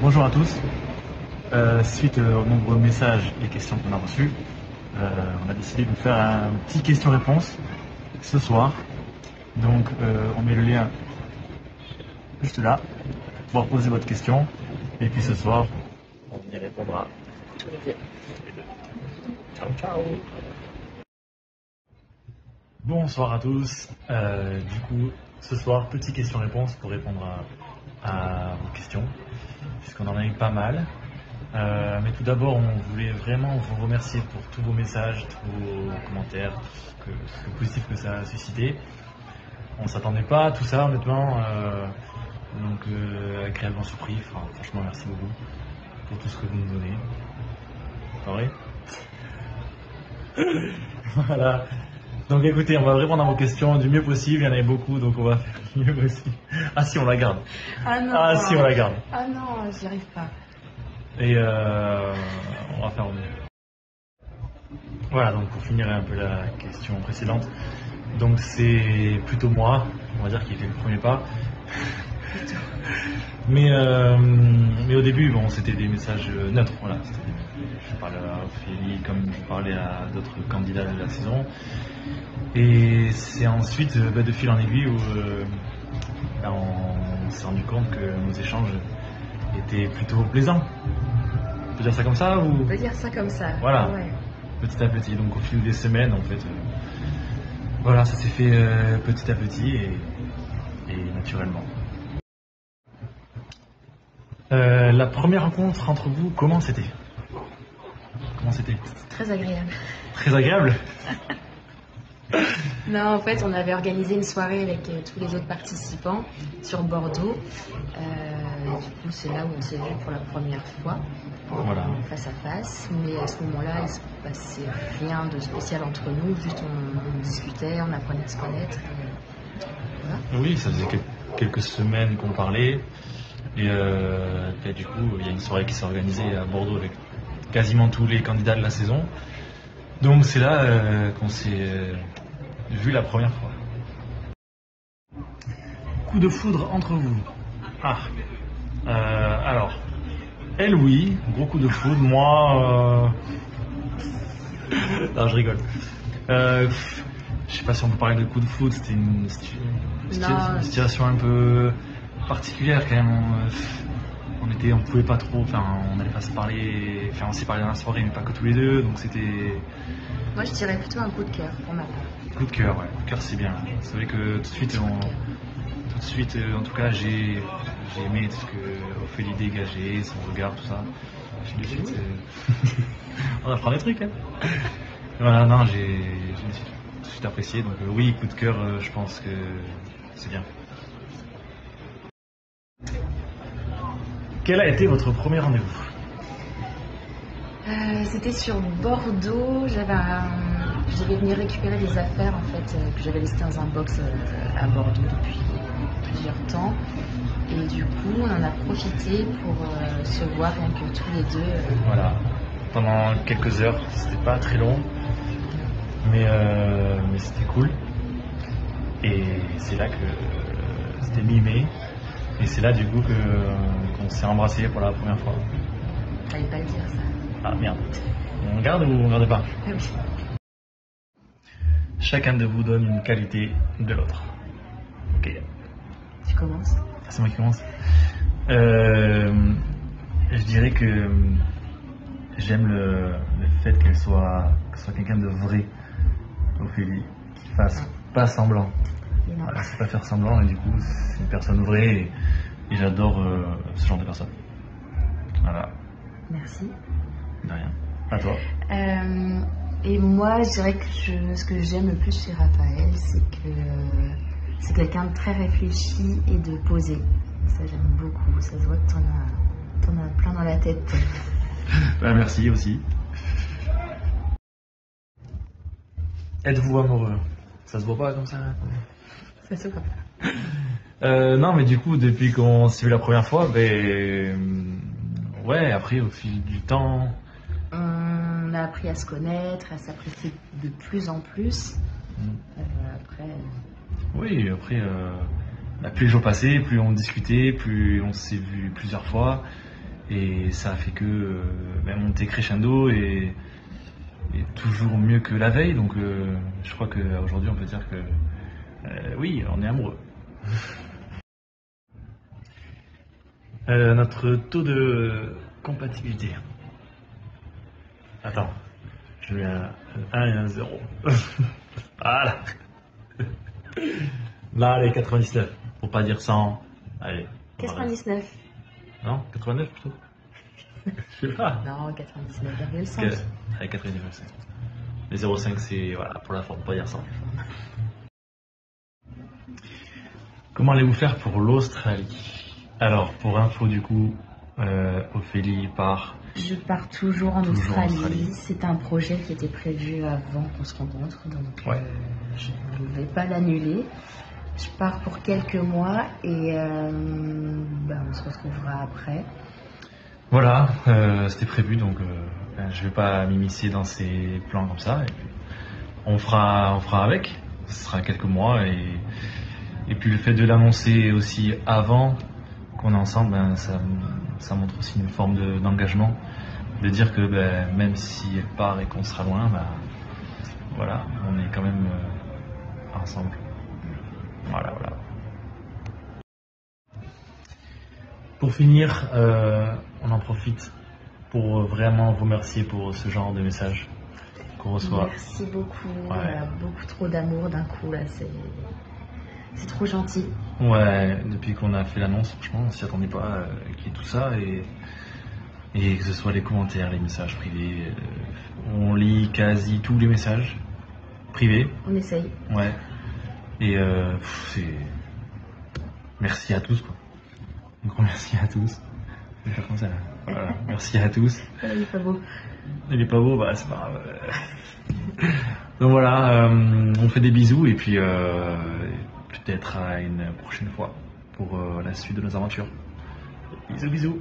Bonjour à tous. Suite aux nombreux messages et questions qu'on a reçus, on a décidé de vous faire un petit question-réponse ce soir. Donc on met le lien juste là pour pouvoir poser votre question. Et puis ce soir, on y répondra. Ciao, ciao. Bonsoir à tous. Du coup, ce soir, petit question-réponse pour répondre à vos questions, puisqu'on en a eu pas mal. Mais tout d'abord, on voulait vraiment vous remercier pour tous vos messages, tous vos commentaires, tout ce positif que ça a suscité. On ne s'attendait pas à tout ça, honnêtement. Donc, agréablement surpris. Enfin, franchement, merci beaucoup pour tout ce que vous nous donnez. Pas vrai? Voilà. Donc écoutez, on va répondre à vos questions du mieux possible. Il y en avait beaucoup, donc on va faire du mieux possible. Ah si, on la garde. Ah non. Ah si, on la garde. Ah non, j'y arrive pas. Et on va faire au mieux. Voilà, donc pour finir un peu la question précédente, donc c'est plutôt moi, on va dire, qui fait le premier pas. Mais au début, bon, c'était des messages neutres, voilà. Je parlais à Ophélie comme je parlais à d'autres candidats de la saison. Et c'est ensuite, de fil en aiguille, où on s'est rendu compte que nos échanges étaient plutôt plaisants. On peut dire ça comme ça ou... On peut dire ça comme ça. Voilà, Ouais. Petit à petit. Donc au fil des semaines, en fait, voilà, ça s'est fait petit à petit et naturellement. La première rencontre entre vous, comment c'était? Très agréable. Très agréable? Non, en fait, on avait organisé une soirée avec tous les autres participants sur Bordeaux. Du coup, c'est là où on s'est vu pour la première fois, Voilà. face à face. Mais à ce moment-là, il ne se passait rien de spécial entre nous. Juste, on discutait, on apprenait à se connaître. Voilà. Oui, ça faisait quelques semaines qu'on parlait. Et du coup, il y a une soirée qui s'est organisée à Bordeaux avec quasiment tous les candidats de la saison. Donc c'est là qu'on s'est vu la première fois. Coup de foudre entre vous. Ah. Alors, elle oui, gros coup de foudre. Moi, non, je rigole. Je sais pas si on peut parler de coup de foudre. C'était une situation un peu particulière quand même. On pouvait pas trop, on n'allait pas se parler, on s'est parlé dans la soirée, mais pas que tous les deux, donc c'était... Moi, je dirais plutôt un coup de cœur pour ma part. Coup de cœur, ouais. Coup de cœur, c'est bien. C'est vrai que tout de suite, en tout cas, j'ai aimé tout ce que Ophélie dégageait, son regard, tout ça. De suite, on apprend des trucs, hein. Voilà, non, j'ai tout de suite apprécié, donc oui, coup de cœur, je pense que c'est bien. Quel a été votre premier rendez-vous? C'était sur Bordeaux. Je devais venir récupérer des affaires en fait que j'avais laissées dans un box à Bordeaux depuis plusieurs temps. Et du coup, on en a profité pour se voir rien que tous les deux. Voilà, pendant quelques heures. C'était pas très long, mais c'était cool. Et c'est là que c'était mi-mai. Et c'est là du coup qu'on s'est embrassé pour la première fois. Fallait pas le dire ça. Ah merde. On garde ou on garde pas? Ah oui. Chacun de vous donne une qualité de l'autre. Ok. Tu commences? C'est moi qui commence. Je dirais que j'aime le fait qu'elle soit quelqu'un de vrai, Ophélie, qui fasse pas semblant. Voilà, c'est pas faire semblant et du coup c'est une personne vraie et j'adore ce genre de personne. Voilà. Merci. De rien. À toi. Et moi, je dirais que ce que j'aime le plus chez Raphaël, c'est que c'est quelqu'un de très réfléchi et de posé. Ça, j'aime beaucoup. Ça se voit que t'en as plein dans la tête. Merci aussi. Êtes-vous amoureux? Ça se voit pas comme ça? Ça se voit pas. Non, mais du coup, depuis qu'on s'est vu la première fois, ouais, après, au fil du temps... On a appris à se connaître, à s'apprécier de plus en plus. Après... Oui, après, plus les jours passaient, plus on discutait, plus on s'est vu plusieurs fois. Et ça a fait que monter crescendo et toujours mieux que la veille. Donc je crois qu'aujourd'hui on peut dire que oui, on est amoureux. Notre taux de compatibilité. Attends, je mets un 1 et un 0. Voilà. Là, allez, 99. Pour pas dire 100. Allez. 99. Non, 89 plutôt. Je sais pas. Non, 99,5. Allez, 99,5. Les 0,5 c'est voilà, pour la forme, pas dire 100. Comment allez-vous faire pour l'Australie? Alors, pour info du coup, Ophélie part. Je pars toujours en Australie. C'est un projet qui était prévu avant qu'on se rencontre, donc Ouais. Je ne vais pas l'annuler. Je pars pour quelques mois et on se retrouvera après. Voilà, c'était prévu, donc je vais pas m'immiscer dans ces plans comme ça. Et puis, on fera avec. Ce sera quelques mois et puis le fait de l'annoncer aussi avant qu'on est ensemble, ça montre aussi une forme d'engagement, de dire que même si elle part et qu'on sera loin, voilà, on est quand même ensemble. Voilà. Pour finir, on en profite pour vraiment vous remercier pour ce genre de message qu'on reçoit. Merci beaucoup. Ouais. Beaucoup trop d'amour d'un coup là, c'est trop gentil. Ouais, depuis qu'on a fait l'annonce, franchement, on s'y attendait pas qu'il y ait tout ça et que ce soit les commentaires, les messages privés. On lit quasi tous les messages privés. On essaye. Ouais. Et c'est. Merci à tous, quoi. Un grand merci à tous. Je vais faire comme ça, là. Voilà. Merci à tous. Il est pas beau. Il est pas beau, c'est pas grave. Donc voilà, on fait des bisous et puis peut-être à une prochaine fois pour la suite de nos aventures. Bisous.